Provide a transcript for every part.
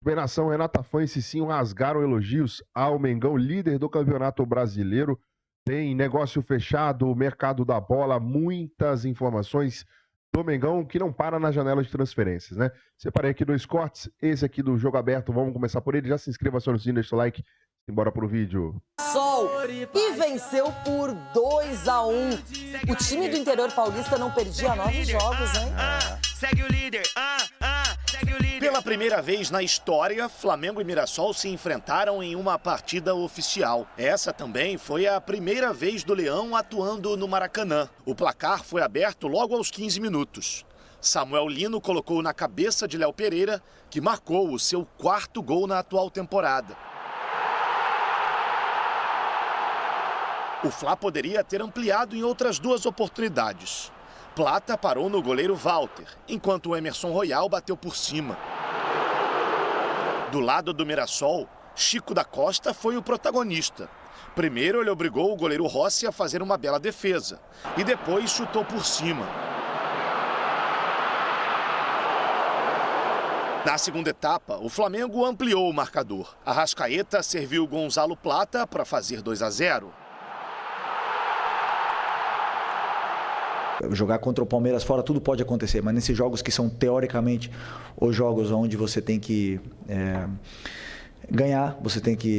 Superação, Renata Fã e Cicinho rasgaram elogios ao Mengão, líder do Campeonato Brasileiro. Tem negócio fechado, mercado da bola, muitas informações do Mengão que não para na janela de transferências, né? Separei aqui dois cortes, esse aqui do Jogo Aberto, vamos começar por ele. Já se inscreva, acione o sininho, deixa o like, embora pro vídeo. Sol e venceu por 2-1. O time do interior paulista não perdia 9 jogos, hein? Segue o líder, segue o líder. Pela primeira vez na história, Flamengo e Mirassol se enfrentaram em uma partida oficial. Essa também foi a primeira vez do Leão atuando no Maracanã. O placar foi aberto logo aos 15 minutos. Samuel Lino colocou na cabeça de Léo Pereira, que marcou o seu 4º gol na atual temporada. O Fla poderia ter ampliado em outras 2 oportunidades. Plata parou no goleiro Walter, enquanto o Emerson Royal bateu por cima. Do lado do Mirassol, Chico da Costa foi o protagonista. Primeiro ele obrigou o goleiro Rossi a fazer uma bela defesa e depois chutou por cima. Na segunda etapa, o Flamengo ampliou o marcador. Arrascaeta serviu Gonzalo Plata para fazer 2-0. Jogar contra o Palmeiras fora, tudo pode acontecer, mas nesses jogos que são teoricamente os jogos onde você tem que ganhar,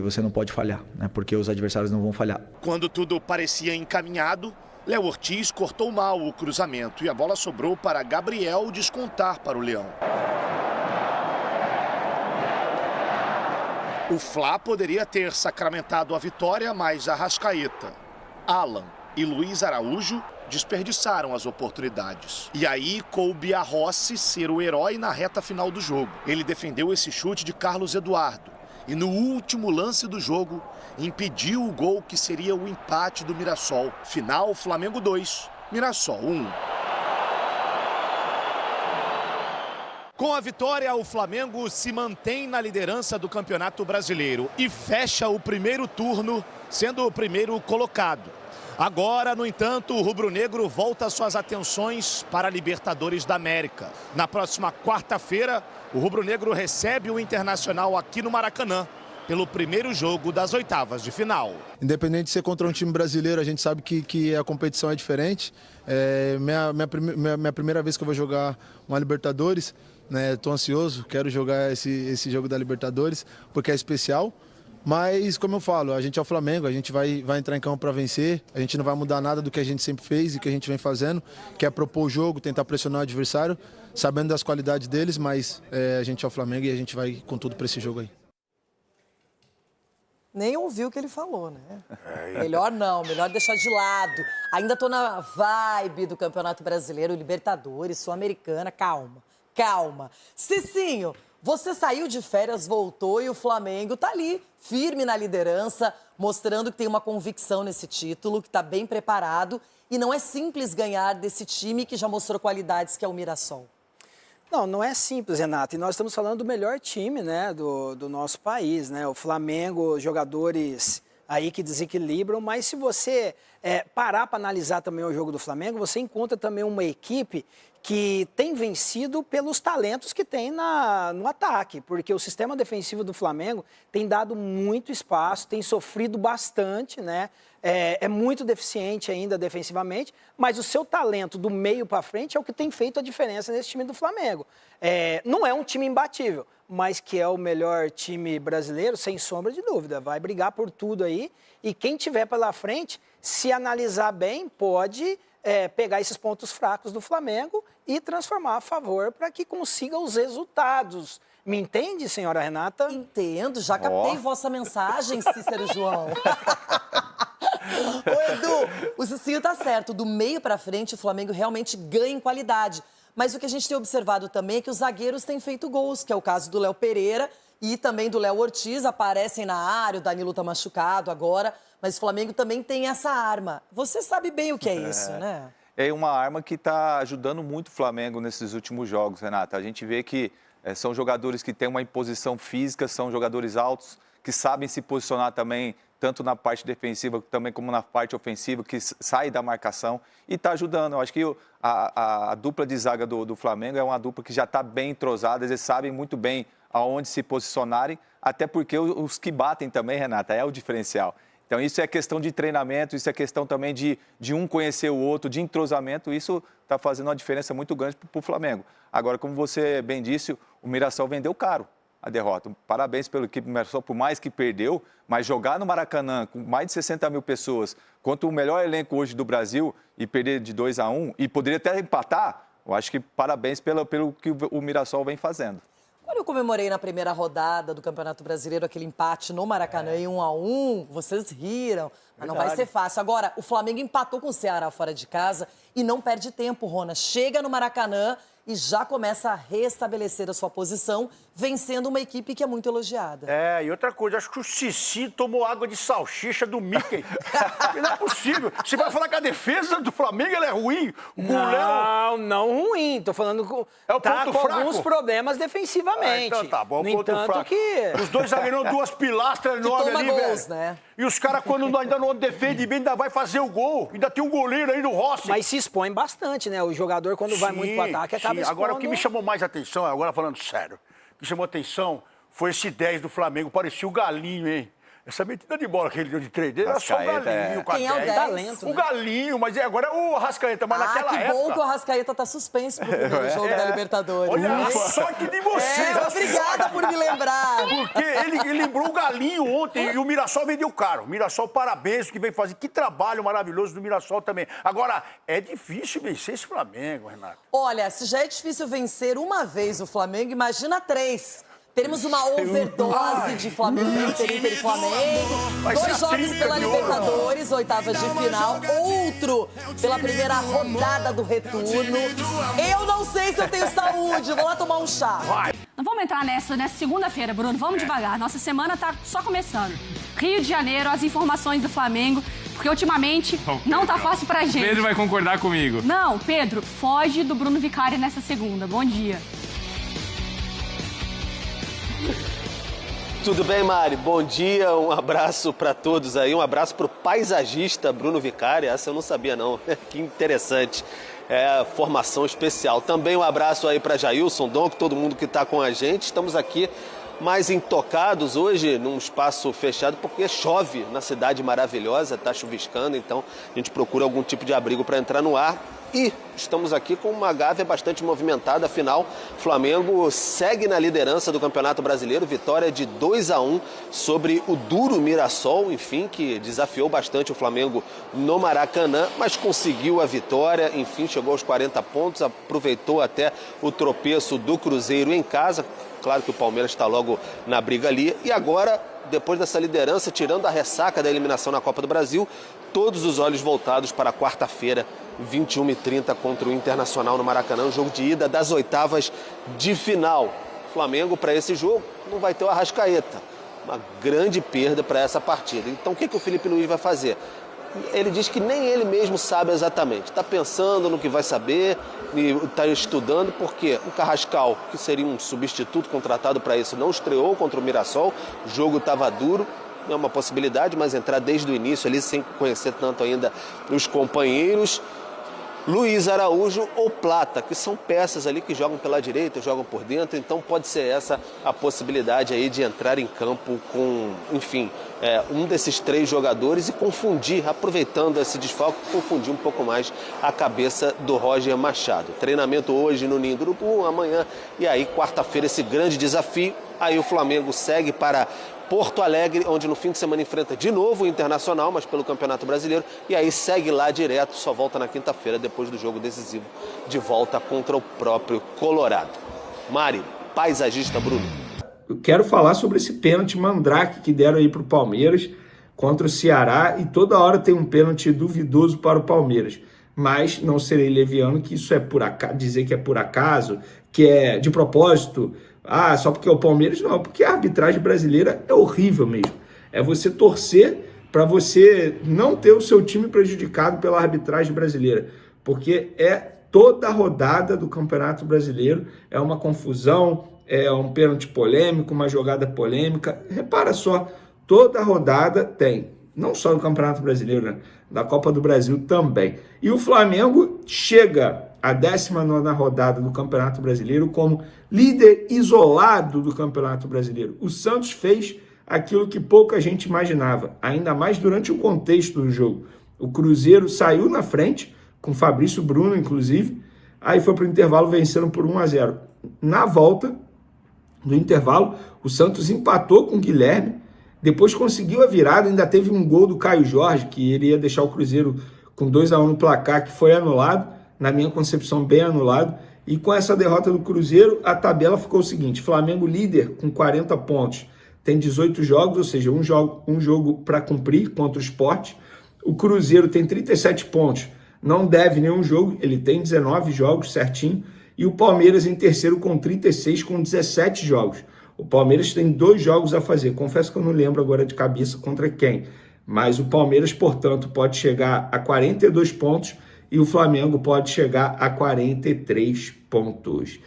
você não pode falhar, né? Porque os adversários não vão falhar. Quando tudo parecia encaminhado, Léo Ortiz cortou mal o cruzamento e a bola sobrou para Gabriel descontar para o Leão. O Fla poderia ter sacramentado a vitória, mas Arrascaeta, Alan e Luiz Araújo desperdiçaram as oportunidades. E aí coube a Rossi ser o herói na reta final do jogo. Ele defendeu esse chute de Carlos Eduardo e no último lance do jogo impediu o gol que seria o empate do Mirassol. Final, Flamengo 2, Mirassol 1. Com a vitória, o Flamengo se mantém na liderança do Campeonato Brasileiro e fecha o primeiro turno sendo o primeiro colocado. Agora, no entanto, o rubro-negro volta suas atenções para a Libertadores da América. Na próxima quarta-feira, o rubro-negro recebe o Internacional aqui no Maracanã, pelo primeiro jogo das oitavas de final. Independente de ser contra um time brasileiro, a gente sabe que a competição é diferente. Minha primeira vez que eu vou jogar uma Libertadores, né? Estou ansioso, quero jogar esse jogo da Libertadores, porque é especial. Mas, como eu falo, a gente é o Flamengo, a gente vai entrar em campo para vencer, a gente não vai mudar nada do que a gente sempre fez e que a gente vem fazendo, que é propor o jogo, tentar pressionar o adversário, sabendo das qualidades deles, mas a gente é o Flamengo e a gente vai com tudo para esse jogo aí. Nem ouviu o que ele falou, né? Melhor não, melhor deixar de lado. Ainda tô na vibe do Campeonato Brasileiro, Libertadores, Sul-Americana, calma, calma. Cicinho, você saiu de férias, voltou e o Flamengo tá ali, firme na liderança, mostrando que tem uma convicção nesse título, que tá bem preparado. E não é simples ganhar desse time que já mostrou qualidades, que é o Mirassol. Não, não é simples, Renato. E nós estamos falando do melhor time, né, do nosso país, né? O Flamengo, jogadores aí que desequilibram, mas se você parar para analisar também o jogo do Flamengo, você encontra também uma equipe que tem vencido pelos talentos que tem no ataque, porque o sistema defensivo do Flamengo tem dado muito espaço, tem sofrido bastante, né? É muito deficiente ainda defensivamente, mas o seu talento do meio para frente é o que tem feito a diferença nesse time do Flamengo. Não é um time imbatível, mas que é o melhor time brasileiro, sem sombra de dúvida. Vai brigar por tudo aí e quem tiver pela frente, se analisar bem, pode pegar esses pontos fracos do Flamengo e transformar a favor para que consiga os resultados. Me entende, senhora Renata? Entendo, já captei vossa mensagem, Cícero João. Ô, Edu, o Cicinho tá certo, do meio para frente o Flamengo realmente ganha em qualidade. Mas o que a gente tem observado também é que os zagueiros têm feito gols, que é o caso do Léo Pereira e também do Léo Ortiz, aparecem na área, o Danilo tá machucado agora, mas o Flamengo também tem essa arma. Você sabe bem o que é isso, né? É uma arma que está ajudando muito o Flamengo nesses últimos jogos, Renata. A gente vê que são jogadores que têm uma imposição física, são jogadores altos, que sabem se posicionar também, tanto na parte defensiva também como na parte ofensiva, que sai da marcação e está ajudando. Eu acho que a dupla de zaga do Flamengo é uma dupla que já está bem entrosada, eles sabem muito bem aonde se posicionarem, até porque os que batem também, Renata, é o diferencial. Então, isso é questão de treinamento, isso é questão também de um conhecer o outro, de entrosamento. Isso está fazendo uma diferença muito grande para o Flamengo. Agora, como você bem disse, o Mirassol vendeu caro a derrota. Parabéns pelo equipe do Mirassol, por mais que perdeu, mas jogar no Maracanã com mais de 60 mil pessoas, contra o melhor elenco hoje do Brasil, e perder de 2-1, e poderia até empatar, eu acho que parabéns pelo que o Mirassol vem fazendo. Quando eu comemorei na primeira rodada do Campeonato Brasileiro aquele empate no Maracanã em 1-1, vocês riram, mas não vai ser fácil. Agora, o Flamengo empatou com o Ceará fora de casa e não perde tempo, Rona. Chega no Maracanã e já começa a restabelecer a sua posição, vencendo uma equipe que é muito elogiada. E outra coisa, acho que o Cici tomou água de salsicha do Mickey. Não é possível. Você vai falar que a defesa do Flamengo ela é ruim? O goleiro... Não ruim. Tô falando que é o tá ponto com fraco. alguns problemas defensivamente. Então tá bom, no ponto entanto fraco. que... Os dois zagueiros, duas pilastras enormes ali, gols, velho. né? E os caras, quando ainda não defendem bem, ainda vai fazer o gol. Ainda tem um goleiro aí no Rossi. Mas se expõe bastante, né? O jogador, quando vai muito pro ataque, acaba expondo. Agora, o que me chamou mais atenção, agora falando sério, o que chamou atenção foi esse 10 do Flamengo. Parecia o Galinho, hein? Essa metida de bola que ele deu de 3 dele era só o Galinho. Quem é o 10? Talento, o Galinho, mas agora é o Arrascaeta. Mas naquela época... que bom que o Arrascaeta tá suspenso pro primeiro jogo da Libertadores. Olha só que de vocês. Obrigada por me lembrar. Porque ele lembrou o Galinho ontem e o Mirassol vendeu caro. Mirassol, parabéns, o que vem fazer. Que trabalho maravilhoso do Mirassol também. Agora, é difícil vencer esse Flamengo, Renato. Olha, se já é difícil vencer uma vez o Flamengo, imagina 3. Teremos uma overdose de Flamengo, Inter e Flamengo. 2 jogos pela Libertadores, oitavas de final. Outro pela primeira rodada do retorno. Eu não sei se eu tenho saúde, vou lá tomar um chá. Não vamos entrar nessa segunda-feira, Bruno. Vamos devagar. Nossa semana tá só começando. Rio de Janeiro, as informações do Flamengo, porque ultimamente não tá fácil pra gente. Pedro vai concordar comigo. Não, Pedro, foge do Bruno Vicari nessa segunda. Bom dia. Tudo bem, Mari? Bom dia, um abraço para todos aí, um abraço para o paisagista Bruno Vicari, essa eu não sabia não, que interessante, formação especial. Também um abraço aí para Jailson, Donco, todo mundo que está com a gente, estamos aqui mais intocados hoje num espaço fechado porque chove na cidade maravilhosa, está chuviscando, então a gente procura algum tipo de abrigo para entrar no ar. E estamos aqui com uma Gávea bastante movimentada, afinal, Flamengo segue na liderança do Campeonato Brasileiro, vitória de 2-1 sobre o duro Mirassol, enfim, que desafiou bastante o Flamengo no Maracanã, mas conseguiu a vitória, enfim, chegou aos 40 pontos, aproveitou até o tropeço do Cruzeiro em casa, claro que o Palmeiras está logo na briga ali, e agora, depois dessa liderança, tirando a ressaca da eliminação na Copa do Brasil, todos os olhos voltados para a quarta-feira, 21h30 contra o Internacional no Maracanã, um jogo de ida das oitavas de final. Flamengo, para esse jogo, não vai ter o Arrascaeta. Uma grande perda para essa partida. Então, o que o Felipe Luiz vai fazer? Ele diz que nem ele mesmo sabe exatamente. Está pensando no que vai saber e está estudando, porque o Carrascal, que seria um substituto contratado para isso, não estreou contra o Mirassol. O jogo estava duro. Não é uma possibilidade, mas entrar desde o início ali, sem conhecer tanto ainda os companheiros. Luiz Araújo ou Plata, que são peças ali que jogam pela direita, jogam por dentro, então pode ser essa a possibilidade aí de entrar em campo com, enfim, um desses 3 jogadores e confundir, aproveitando esse desfalque, confundir um pouco mais a cabeça do Roger Machado. Treinamento hoje no Ninho do Urubu, amanhã, e aí quarta-feira esse grande desafio, aí o Flamengo segue para Porto Alegre, onde no fim de semana enfrenta de novo o Internacional, mas pelo Campeonato Brasileiro, e aí segue lá direto, só volta na quinta-feira, depois do jogo decisivo, de volta contra o próprio Colorado. Mari, paisagista Bruno. Eu quero falar sobre esse pênalti mandrake que deram aí para o Palmeiras contra o Ceará, e toda hora tem um pênalti duvidoso para o Palmeiras, mas não serei leviano que isso é por acaso, dizer que é por acaso, que é de propósito. Só porque é o Palmeiras? Não, porque a arbitragem brasileira é horrível mesmo. É você torcer para você não ter o seu time prejudicado pela arbitragem brasileira, porque é toda a rodada do Campeonato Brasileiro, é uma confusão, é um pênalti polêmico, uma jogada polêmica. Repara só, toda a rodada tem, não só no Campeonato Brasileiro, né? Da Copa do Brasil também. E o Flamengo chega a 19ª rodada do Campeonato Brasileiro como líder isolado do Campeonato Brasileiro. O Santos fez aquilo que pouca gente imaginava, ainda mais durante o contexto do jogo. O Cruzeiro saiu na frente, com Fabrício Bruno, inclusive, aí foi para o intervalo vencendo por 1-0. Na volta do intervalo, o Santos empatou com o Guilherme, depois conseguiu a virada, ainda teve um gol do Caio Jorge, que ele ia deixar o Cruzeiro com 2-1 no placar, que foi anulado, na minha concepção bem anulado, e com essa derrota do Cruzeiro, a tabela ficou o seguinte: Flamengo líder com 40 pontos, tem 18 jogos, ou seja, um jogo para cumprir contra o Sport. O Cruzeiro tem 37 pontos, não deve nenhum jogo, ele tem 19 jogos certinho, e o Palmeiras em terceiro com 36, com 17 jogos. O Palmeiras tem 2 jogos a fazer, confesso que eu não lembro agora de cabeça contra quem, mas o Palmeiras, portanto, pode chegar a 42 pontos e o Flamengo pode chegar a 43 pontos.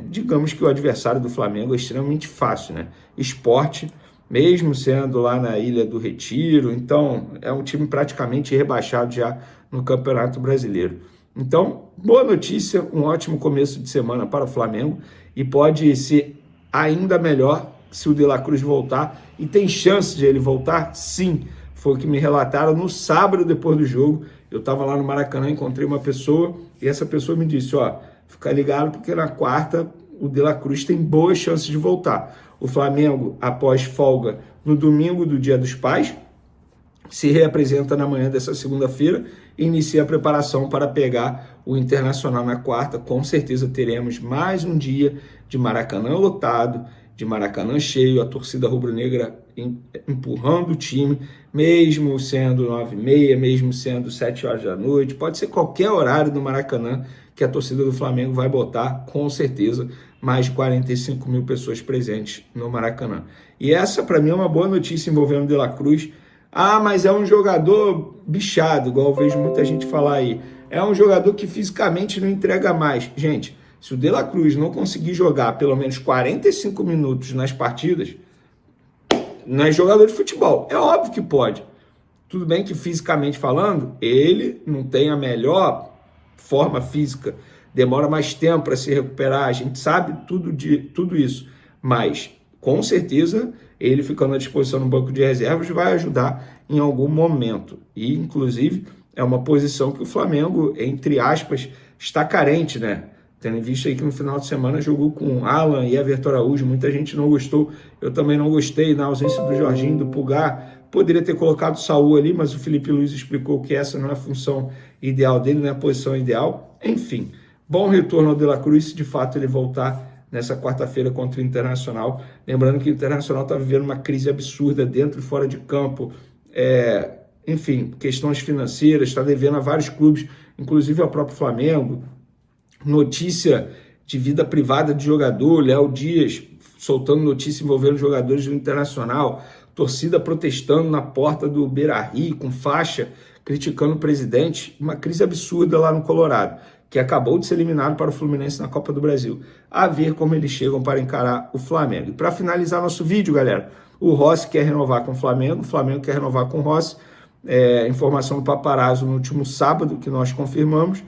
Digamos que o adversário do Flamengo é extremamente fácil, né? Sport, mesmo sendo lá na Ilha do Retiro, então é um time praticamente rebaixado já no Campeonato Brasileiro. Então, boa notícia, um ótimo começo de semana para o Flamengo e pode ser ainda melhor se o De La Cruz voltar, e tem chance de ele voltar? Sim, foi o que me relataram no sábado depois do jogo. Eu estava lá no Maracanã, encontrei uma pessoa e essa pessoa me disse, fica ligado porque na quarta o De La Cruz tem boas chances de voltar. O Flamengo, após folga no domingo do Dia dos Pais, se reapresenta na manhã dessa segunda-feira e inicia a preparação para pegar o Internacional na quarta. Com certeza teremos mais um dia de Maracanã lotado, de Maracanã cheio, a torcida rubro-negra empurrando o time, mesmo sendo 9h30, mesmo sendo 7 horas da noite, pode ser qualquer horário do Maracanã que a torcida do Flamengo vai botar, com certeza, mais de 45 mil pessoas presentes no Maracanã. E essa, para mim, é uma boa notícia envolvendo o De La Cruz. Mas é um jogador bichado, igual eu vejo muita gente falar aí. É um jogador que fisicamente não entrega mais. Gente, se o De La Cruz não conseguir jogar pelo menos 45 minutos nas partidas, não é jogador de futebol. É óbvio que pode. Tudo bem que fisicamente falando, ele não tem a melhor forma física, demora mais tempo para se recuperar, a gente sabe tudo isso. Mas, com certeza, ele ficando à disposição no banco de reservas vai ajudar em algum momento. E, inclusive, é uma posição que o Flamengo, entre aspas, está carente, né? Tendo visto aí que no final de semana jogou com Alan e Everton Araújo, muita gente não gostou, eu também não gostei, na ausência do Jorginho, do Pulgar, poderia ter colocado o Saúl ali, mas o Felipe Luiz explicou que essa não é a função ideal dele, não é a posição ideal. Enfim, bom retorno ao De La Cruz, se de fato ele voltar nessa quarta-feira contra o Internacional. Lembrando que o Internacional está vivendo uma crise absurda dentro e fora de campo, enfim, questões financeiras, está devendo a vários clubes, inclusive ao próprio Flamengo. Notícia de vida privada de jogador, Léo Dias soltando notícia envolvendo jogadores do Internacional, torcida protestando na porta do Beira-Rio com faixa, criticando o presidente, uma crise absurda lá no Colorado, que acabou de ser eliminado para o Fluminense na Copa do Brasil. A ver como eles chegam para encarar o Flamengo. E para finalizar nosso vídeo, galera, o Rossi quer renovar com o Flamengo quer renovar com o Rossi, informação do Paparazzo no último sábado, que nós confirmamos,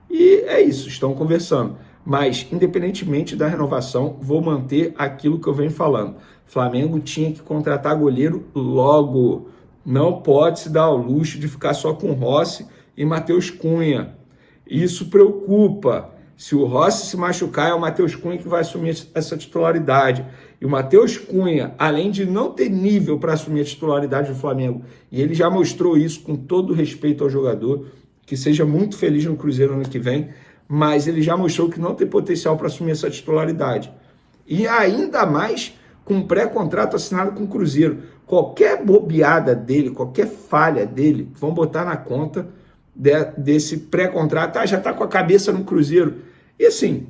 e é isso, estão conversando. Mas, independentemente da renovação, vou manter aquilo que eu venho falando. Flamengo tinha que contratar goleiro logo. Não pode se dar ao luxo de ficar só com Rossi e Matheus Cunha. Isso preocupa. Se o Rossi se machucar, é o Matheus Cunha que vai assumir essa titularidade. E o Matheus Cunha, além de não ter nível para assumir a titularidade do Flamengo, e ele já mostrou isso com todo respeito ao jogador, que seja muito feliz no Cruzeiro ano que vem, mas ele já mostrou que não tem potencial para assumir essa titularidade. E ainda mais com um pré-contrato assinado com o Cruzeiro. Qualquer bobeada dele, qualquer falha dele, vão botar na conta desse pré-contrato. Já está com a cabeça no Cruzeiro. E assim,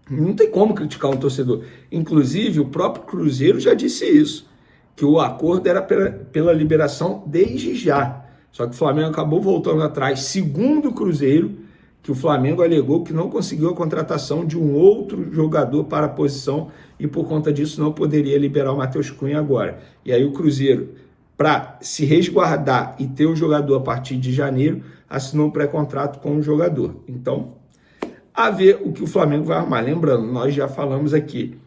não tem como criticar um torcedor. Inclusive, o próprio Cruzeiro já disse isso, que o acordo era pela liberação desde já. Só que o Flamengo acabou voltando atrás, segundo o Cruzeiro, que o Flamengo alegou que não conseguiu a contratação de um outro jogador para a posição e por conta disso não poderia liberar o Matheus Cunha agora. E aí o Cruzeiro, para se resguardar e ter o jogador a partir de janeiro, assinou um pré-contrato com o jogador. Então, a ver o que o Flamengo vai arrumar. Lembrando, nós já falamos aqui,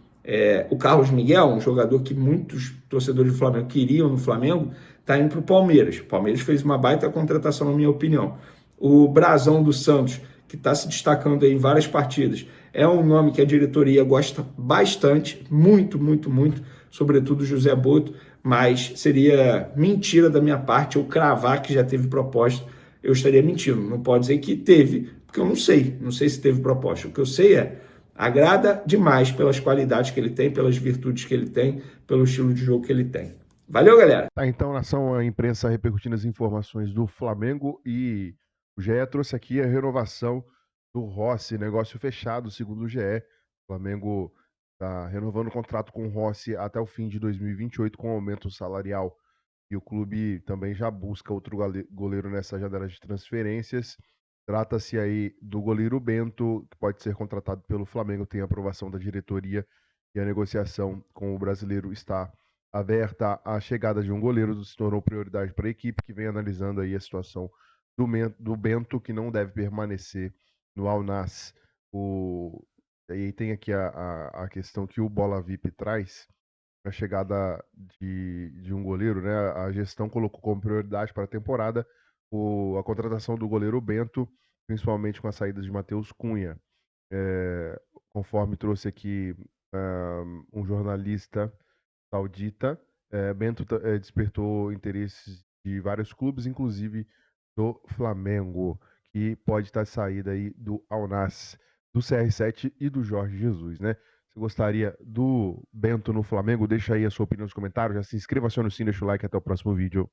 o Carlos Miguel, um jogador que muitos torcedores do Flamengo queriam no Flamengo, está indo para o Palmeiras. O Palmeiras fez uma baita contratação, na minha opinião. O Brazão do Santos, que está se destacando aí em várias partidas, é um nome que a diretoria gosta bastante, muito, muito, muito, sobretudo o José Boto, mas seria mentira da minha parte eu cravar que já teve proposta, eu estaria mentindo. Não pode dizer que teve, porque eu não sei se teve proposta. O que eu sei agrada demais pelas qualidades que ele tem, pelas virtudes que ele tem, pelo estilo de jogo que ele tem. Valeu, galera! Tá, então, nação, a imprensa repercutindo as informações do Flamengo e o GE trouxe aqui a renovação do Rossi, negócio fechado, segundo o GE. O Flamengo está renovando o contrato com o Rossi até o fim de 2028 com aumento salarial. E o clube também já busca outro goleiro nessa janela de transferências. Trata-se aí do goleiro Bento, que pode ser contratado pelo Flamengo, tem aprovação da diretoria e a negociação com o brasileiro está aberta. A chegada de um goleiro se tornou prioridade para a equipe, que vem analisando aí a situação do Bento, que não deve permanecer no Al Nassr. E tem aqui a questão que o Bola VIP traz, a chegada de um goleiro, né? A gestão colocou como prioridade para a temporada a contratação do goleiro Bento, principalmente com a saída de Matheus Cunha. Conforme trouxe aqui um jornalista saudita, Bento despertou interesses de vários clubes, inclusive do Flamengo, que pode estar de saída aí do Al Nassr, do CR7 e do Jorge Jesus, né? Se gostaria do Bento no Flamengo, deixa aí a sua opinião nos comentários, já se inscreva, acione o sininho, deixa o like, até o próximo vídeo.